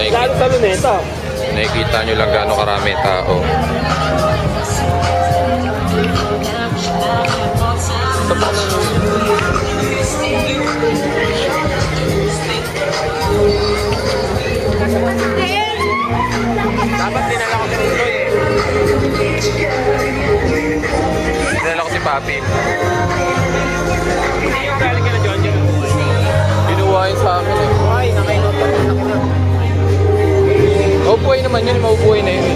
Lalo sa luneta. Nakikita nyo lang gaano karami tao. Dapat dinala ko sa Rindoy eh. Dinala ko si Papi. Hindi yung galing ka na John John. Binuwain sa amin eh. Ay, nakainot pa rin ako na. Maubuhay naman yun, maubuhay na yun.